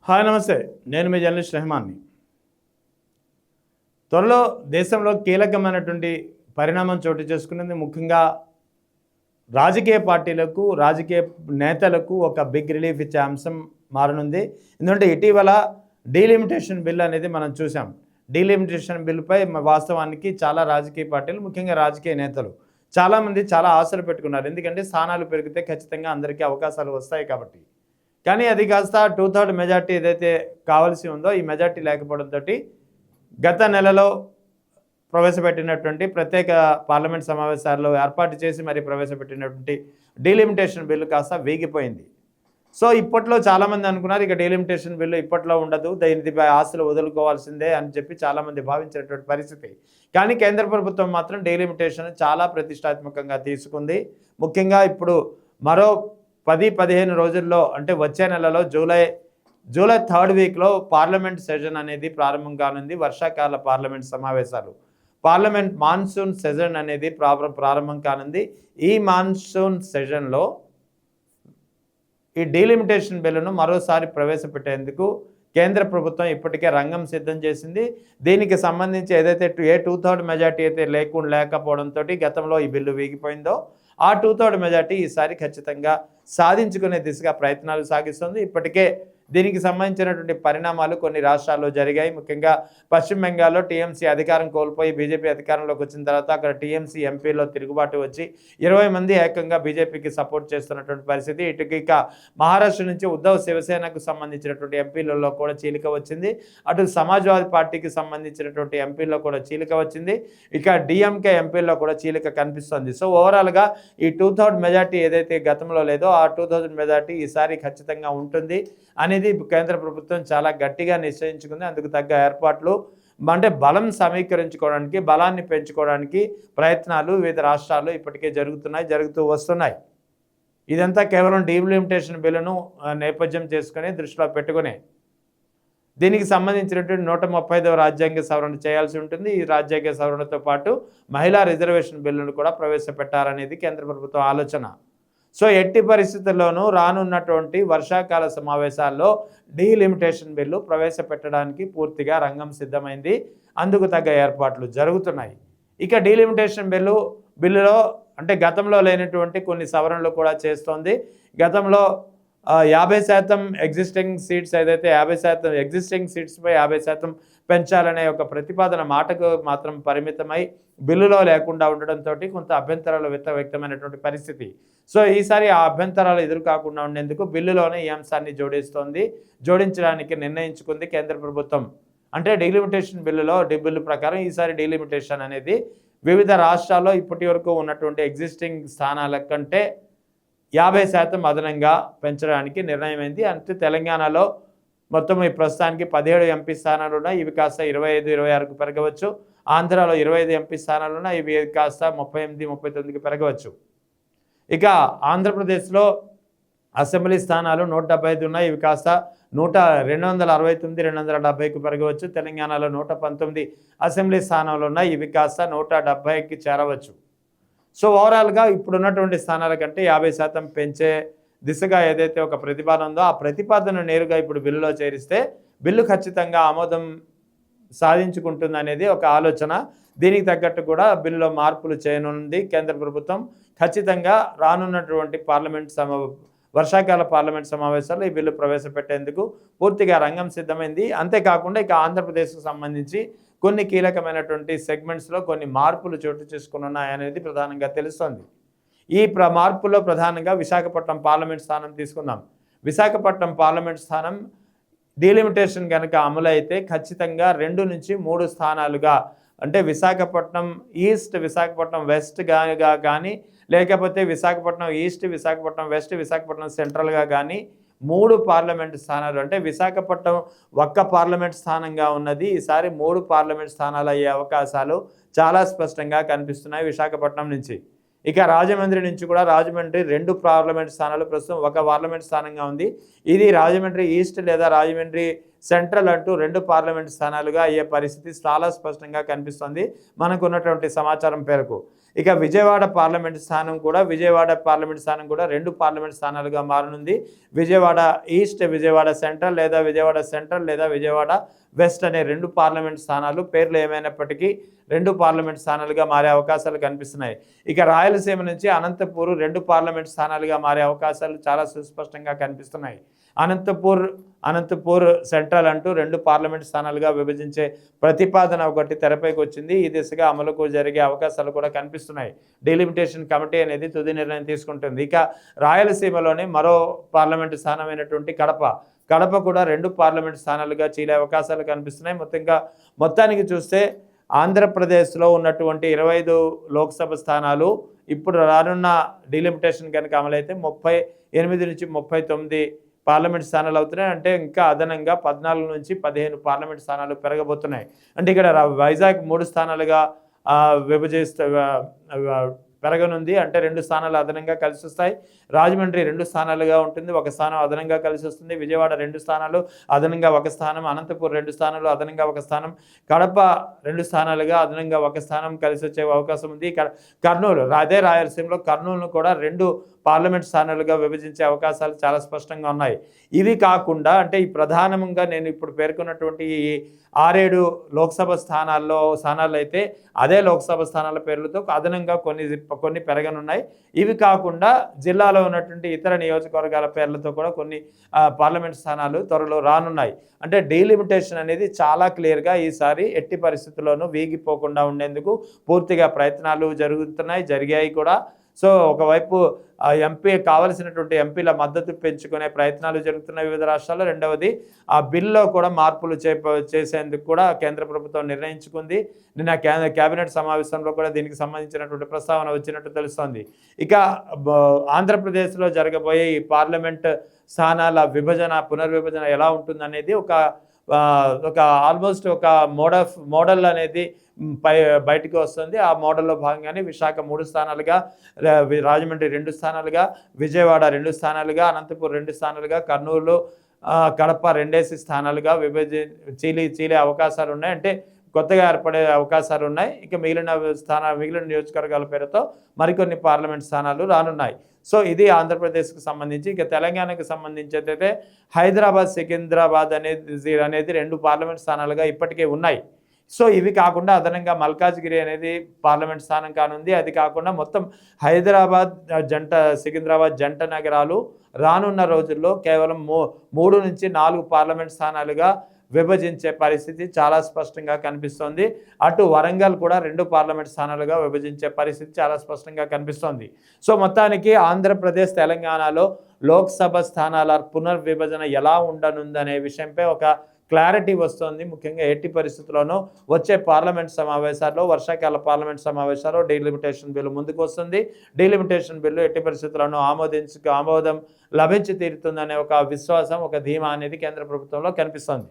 Hi నమస్తే, నేను మీ journalist రెహమాన్ని. త్వరలో దేశంలో కీలకమైనటువంటి పరిణామం చోటు చేసుకున్నది. ముఖ్యంగా రాజకీయ పార్టీలకు, రాజకీయ నేతలకు ఒక బిగ్ రిలీఫ్ ఇచ్చే అంశం మారనుంది. ఎందుకంటే ఇటీవల డీలిమిటేషన్ బిల్ అనేది మనం చూసాం. డీలిమిటేషన్ బిల్లుపై వాస్తవానికి చాలా రాజకీయ పార్టీలు, ముఖ్యంగా రాజకీయ నేతలు చాలామంది చాలా ఆశలు పెట్టుకున్నారు. ఎందుకంటే స్థానాలు పెరిగితే ఖచ్చితంగా అందరికీ అవకాశాలు వస్తాయి కాబట్టి. కానీ అది కాస్త 2/3 మెజార్టీ ఏదైతే కావాల్సి ఉందో ఈ మెజార్టీ లేకపోవడంతో గత నెలలో ప్రవేశపెట్టినటువంటి ప్రత్యేక పార్లమెంట్ సమావేశాల్లో ఏర్పాటు చేసి మరి ప్రవేశపెట్టినటువంటి డీలిమిటేషన్ బిల్లు కాస్త వీగిపోయింది. సో ఇప్పట్లో చాలామంది అనుకున్నారు ఇక డీలిమిటేషన్ బిల్లు ఇప్పట్లో ఉండదు, దీనిపై ఆశలు వదులుకోవాల్సిందే అని చెప్పి చాలామంది భావించినటువంటి పరిస్థితి. కానీ కేంద్ర ప్రభుత్వం మాత్రం డీలిమిటేషన్ చాలా ప్రతిష్టాత్మకంగా తీసుకుంది. ముఖ్యంగా ఇప్పుడు మరో 10-15 రోజుల్లో, అంటే వచ్చే నెలలో జూలై 3rd వీక్లో పార్లమెంట్ సెషన్ అనేది ప్రారంభం కానుంది. వర్షాకాల పార్లమెంట్ సమావేశాలు, పార్లమెంట్ మాన్సూన్ సెషన్ అనేది ప్రారంభం కానుంది. ఈ మాన్సూన్ సెషన్లో ఈ డీలిమిటేషన్ బిల్లును మరోసారి ప్రవేశపెట్టేందుకు కేంద్ర ప్రభుత్వం ఇప్పటికే రంగం సిద్ధం చేసింది. దీనికి సంబంధించి ఏదైతే 2/3 మెజార్టీ అయితే లేకపోవడంతో గతంలో ఈ బిల్లు వీగిపోయిందో ఆ 2/3 మెజార్టీ ఈసారి ఖచ్చితంగా సాధించుకునే దిశగా ప్రయత్నాలు సాగిస్తుంది. ఇప్పటికే దీనికి సంబంధించినటువంటి పరిణామాలు కొన్ని రాష్ట్రాల్లో జరిగాయి. ముఖ్యంగా పశ్చిమ బెంగాల్లో టీఎంసీ అధికారం కోల్పోయి బీజేపీ అధికారంలోకి వచ్చిన తర్వాత అక్కడ టీఎంసీ ఎంపీలో తిరుగుబాటు వచ్చి 20 మంది ఏకంగా బీజేపీకి సపోర్ట్ చేస్తున్నటువంటి పరిస్థితి. ఇక మహారాష్ట్ర నుంచి ఉద్ధవ్ శివసేనకు సంబంధించినటువంటి ఎంపీలలో కూడా చీలిక వచ్చింది. అటు సమాజ్వాదీ పార్టీకి సంబంధించినటువంటి ఎంపీల్లో కూడా చీలిక వచ్చింది. ఇక డిఎంకే ఎంపీల్లో కూడా చీలిక కనిపిస్తుంది. సో ఓవరాల్గా ఈ 2/3 మెజార్టీ ఏదైతే గతంలో లేదో ఆ 2/3 మెజార్టీ ఈసారి ఖచ్చితంగా ఉంటుంది అనేది కేంద్ర ప్రభుత్వం చాలా గట్టిగా నిశ్చయించుకుంది. అందుకు తగ్గ ఏర్పాట్లు, అంటే బలం సమీకరించుకోవడానికి, బలాన్ని పెంచుకోవడానికి ప్రయత్నాలు వివిధ రాష్ట్రాల్లో ఇప్పటికే జరుగుతూ వస్తున్నాయి. ఇదంతా కేవలం డీలిమిటేషన్ బిల్లును నేపథ్యం చేసుకుని దృష్టిలో పెట్టుకుని దీనికి సంబంధించినటువంటి 135వ రాజ్యాంగ సవరణ చేయాల్సి ఉంటుంది. ఈ రాజ్యాంగ సవరణతో పాటు మహిళా రిజర్వేషన్ బిల్లును కూడా ప్రవేశపెట్టారనేది కేంద్ర ప్రభుత్వం ఆలోచన. సో ఎట్టి పరిస్థితుల్లోనూ రానున్నటువంటి వర్షాకాల సమావేశాల్లో డీలిమిటేషన్ బిల్లు ప్రవేశపెట్టడానికి పూర్తిగా రంగం సిద్ధమైంది. అందుకు తగ్గ ఏర్పాట్లు జరుగుతున్నాయి. ఇక డీలిమిటేషన్ బిల్లులో అంటే గతంలో లేనటువంటి కొన్ని సవరణలు కూడా చేస్తోంది. గతంలో 50% ఎగ్జిస్టింగ్ సీట్స్ ఏదైతే 50% ఎగ్జిస్టింగ్ సీట్స్పై 50% పెంచాలనే ఒక ప్రతిపాదన మాటకు మాత్రం పరిమితమై బిల్లులో లేకుండా ఉండడంతో కొంత అభ్యంతరాలు వ్యక్తమైనటువంటి పరిస్థితి. సో ఈసారి ఆ అభ్యంతరాలు ఎదురు కాకుండా ఉండేందుకు బిల్లులోనే ఈ అంశాన్ని జోడించడానికి నిర్ణయించుకుంది కేంద్ర ప్రభుత్వం. అంటే డీలిమిటేషన్ బిల్లు ప్రకారం ఈసారి డీలిమిటేషన్ అనేది వివిధ రాష్ట్రాల్లో ఇప్పటి వరకు ఉన్నటువంటి ఎగ్జిస్టింగ్ స్థానాల కంటే 50% అదనంగా పెంచడానికి నిర్ణయమైంది. అంటే తెలంగాణలో మొత్తం ఈ ప్రస్తుతానికి 17 ఎంపీ స్థానాలు ఉన్నాయి. ఇవి కాస్త 25-26కు పెరగవచ్చు. ఆంధ్రాలో 25 ఎంపీ స్థానాలు ఉన్నాయి. ఇవి కాస్త 38-39కి పెరగవచ్చు. ఇక ఆంధ్రప్రదేశ్లో అసెంబ్లీ స్థానాలు 175 ఉన్నాయి. ఇవి కాస్త 269-270కు పెరగవచ్చు. తెలంగాణలో 119 అసెంబ్లీ స్థానాలు ఉన్నాయి. ఇవి కాస్త 170కి చేరవచ్చు. సో ఓవరాల్గా ఇప్పుడున్నటువంటి స్థానాల కంటే 50% పెంచే దిశగా ఏదైతే ఒక ప్రతిపాదన ఉందో ఆ ప్రతిపాదన నేరుగా ఇప్పుడు బిల్లులో చేరిస్తే బిల్లు ఖచ్చితంగా ఆమోదం సాధించుకుంటుంది అనేది ఒక ఆలోచన. దీనికి తగ్గట్టు కూడా బిల్లులో మార్పులు చేయనుంది కేంద్ర ప్రభుత్వం. ఖచ్చితంగా రానున్నటువంటి వర్షాకాల పార్లమెంట్ సమావేశాల్లో ఈ బిల్లు ప్రవేశపెట్టేందుకు పూర్తిగా రంగం సిద్ధమైంది. అంతేకాకుండా ఇక ఆంధ్రప్రదేశ్కు సంబంధించి కొన్ని కీలకమైనటువంటి సెగ్మెంట్స్లో కొన్ని మార్పులు చోటు చేసుకున్నాయనేది ప్రధానంగా తెలుస్తోంది. ఈ మార్పుల్లో ప్రధానంగా విశాఖపట్నం పార్లమెంట్ స్థానం తీసుకుందాం. విశాఖపట్నం పార్లమెంట్ స్థానం డీలిమిటేషన్ కనుక అమలు అయితే ఖచ్చితంగా 2 నుంచి 3 స్థానాలుగా, అంటే విశాఖపట్నం ఈస్ట్, విశాఖపట్నం వెస్ట్ కానీ లేకపోతే విశాఖపట్నం ఈస్ట్, విశాఖపట్నం వెస్ట్, విశాఖపట్నం సెంట్రల్గా కానీ 3 పార్లమెంట్ స్థానాలు, అంటే విశాఖపట్నం ఒక్క పార్లమెంట్ స్థానంగా ఉన్నది. ఈసారి 3 పార్లమెంట్ స్థానాలు అయ్యే అవకాశాలు చాలా స్పష్టంగా కనిపిస్తున్నాయి విశాఖపట్నం నుంచి. ఇక రాజమండ్రి నుంచి కూడా 2 పార్లమెంట్ స్థానాలు, ప్రస్తుతం 1 పార్లమెంట్ స్థానంగా ఉంది. ఇది రాజమండ్రి ఈస్ట్ లేదా రాజమండ్రి సెంట్రల్ అంటూ 2 పార్లమెంట్ స్థానాలుగా అయ్యే పరిస్థితి చాలా స్పష్టంగా కనిపిస్తుంది మనకున్నటువంటి సమాచారం పేరుకు. ఇక విజయవాడ పార్లమెంట్ స్థానం కూడా 2 పార్లమెంట్ స్థానాలుగా మారనుంది. విజయవాడ ఈస్ట్, విజయవాడ సెంట్రల్ లేదా విజయవాడ వెస్ట్ అనే 2 పార్లమెంట్ స్థానాలు పేర్లు ఏమైనప్పటికీ 2 పార్లమెంట్ స్థానాలుగా మారే అవకాశాలు కనిపిస్తున్నాయి. ఇక రాయలసీమ నుంచి అనంతపూర్ 2 పార్లమెంట్ స్థానాలుగా మారే అవకాశాలు చాలా సుస్పష్టంగా కనిపిస్తున్నాయి. అనంతపూర్ సెంట్రల్ అంటూ 2 పార్లమెంట్ స్థానాలుగా విభజించే ప్రతిపాదన ఒకటి తెరపైకి వచ్చింది. ఈ దిశగా అమలుకు జరిగే అవకాశాలు కూడా కనిపిస్తున్నాయి. డీలిమిటేషన్ కమిటీ అనేది తుది నిర్ణయం తీసుకుంటుంది. ఇక రాయలసీమలోని మరో పార్లమెంటు స్థానమైనటువంటి కడప కూడా 2 పార్లమెంట్ స్థానాలుగా చీలే అవకాశాలు కనిపిస్తున్నాయి. మొత్తానికి చూస్తే ఆంధ్రప్రదేశ్లో ఉన్నటువంటి 25 లోక్సభ స్థానాలు ఇప్పుడు రానున్న డీలిమిటేషన్ కనుక అమలైతే 38 నుంచి 39 పార్లమెంట్ స్థానాలు అవుతున్నాయి. అంటే ఇంకా అదనంగా 14 నుంచి 15 పార్లమెంట్ స్థానాలు పెరగబోతున్నాయి. అంటే ఇక్కడ వైజాగ్ 3 స్థానాలుగా పెరగనుంది. అంటే 2 స్థానాలు అదనంగా కలిసి వస్తాయి. రాజమండ్రి 2 స్థానాలుగా ఉంటుంది, 1 స్థానం అదనంగా కలిసి వస్తుంది. విజయవాడ 2 స్థానాలు అదనంగా 1 స్థానం, అనంతపూర్ 2 స్థానాలు అదనంగా 1 స్థానం, కడప 2 స్థానాలుగా అదనంగా 1 స్థానం కలిసి వచ్చే అవకాశం ఉంది. కర్నూలు, అదే రాయలసీమలో కర్నూలును కూడా 2 పార్లమెంట్ స్థానాలుగా విభజించే అవకాశాలు చాలా స్పష్టంగా ఉన్నాయి. ఇవి కాకుండా అంటే ఈ ప్రధానంగా నేను ఇప్పుడు పేర్కొన్నటువంటి ఈ 6-7 లోక్సభ స్థానాలు అయితే అదే లోక్సభ స్థానాల పేర్లతో అదనంగా కొన్ని పెరగనున్నాయి. ఇవి కాకుండా జిల్లాలో ఉన్నటువంటి ఇతర నియోజకవర్గాల పేర్లతో కూడా కొన్ని పార్లమెంట్ స్థానాలు త్వరలో రానున్నాయి. అంటే డీలిమిటేషన్ అనేది చాలా క్లియర్గా ఈసారి ఎట్టి పరిస్థితుల్లోనూ వీగిపోకుండా ఉండేందుకు పూర్తిగా ప్రయత్నాలు జరిగాయి కూడా. సో ఒకవైపు కావలసినటువంటి ఎంపీల మద్దతు పెంచుకునే ప్రయత్నాలు జరుగుతున్నాయి వివిధ రాష్ట్రాల్లో. రెండవది ఆ బిల్లో కూడా మార్పులు చేసేందుకు కూడా కేంద్ర ప్రభుత్వం నిర్ణయించుకుంది. నిన్న కేబినెట్ సమావేశంలో కూడా దీనికి సంబంధించినటువంటి ప్రస్తావన వచ్చినట్టు తెలుస్తోంది. ఇక ఆంధ్రప్రదేశ్లో జరగబోయే ఈ పార్లమెంట్ స్థానాల పునర్విభజన ఎలా ఉంటుందనేది ఆల్మోస్ట్ ఒక మోడల్ అనేది బయటికి వస్తుంది. ఆ మోడల్లో భాగంగానే విశాఖ 3 స్థానాలుగా, రాజమండ్రి 2 స్థానాలుగా, విజయవాడ 2 స్థానాలుగా, అనంతపూర్ 2 స్థానాలుగా, కర్నూలు, కడప 2 స్థానాలుగా చీలే అవకాశాలు ఉన్నాయి. అంటే కొత్తగా ఏర్పడే అవకాశాలు ఉన్నాయి. ఇక మిగిలిన నియోజకవర్గాల పేరుతో మరికొన్ని పార్లమెంట్ స్థానాలు రానున్నాయి. సో ఇది ఆంధ్రప్రదేశ్కి సంబంధించి. ఇక తెలంగాణకు సంబంధించి అయితే హైదరాబాద్, సికింద్రాబాద్ అనేది 2 పార్లమెంట్ స్థానాలుగా ఇప్పటికే ఉన్నాయి. సో ఇవి కాకుండా అదనంగా మల్కాజ్గిరి అనేది పార్లమెంట్ స్థానం కానుంది. అది కాకుండా మొత్తం సికింద్రాబాద్ జంట నగరాలు రానున్న రోజుల్లో కేవలం 3 నుంచి 4 పార్లమెంట్ స్థానాలుగా విభజించే పరిస్థితి చాలా స్పష్టంగా కనిపిస్తోంది. అటు వరంగల్ కూడా 2 పార్లమెంట్ స్థానాలుగా విభజించే పరిస్థితి చాలా స్పష్టంగా కనిపిస్తోంది. సో మొత్తానికి ఆంధ్రప్రదేశ్, తెలంగాణలో లోక్సభ స్థానాల పునర్విభజన ఎలా ఉండనుందనే విషయంపై ఒక క్లారిటీ వస్తుంది. ముఖ్యంగా ఎట్టి పరిస్థితుల్లోనూ వచ్చే పార్లమెంట్ సమావేశాల్లో, వర్షాకాల పార్లమెంట్ సమావేశాల్లో డీలిమిటేషన్ బిల్లు ముందుకు వస్తుంది. డీలిమిటేషన్ బిల్లు ఎట్టి పరిస్థితుల్లోనూ ఆమోదం లభించి తీరుతుందనే ఒక విశ్వాసం, ఒక ధీమా అనేది కేంద్ర ప్రభుత్వంలో కనిపిస్తోంది.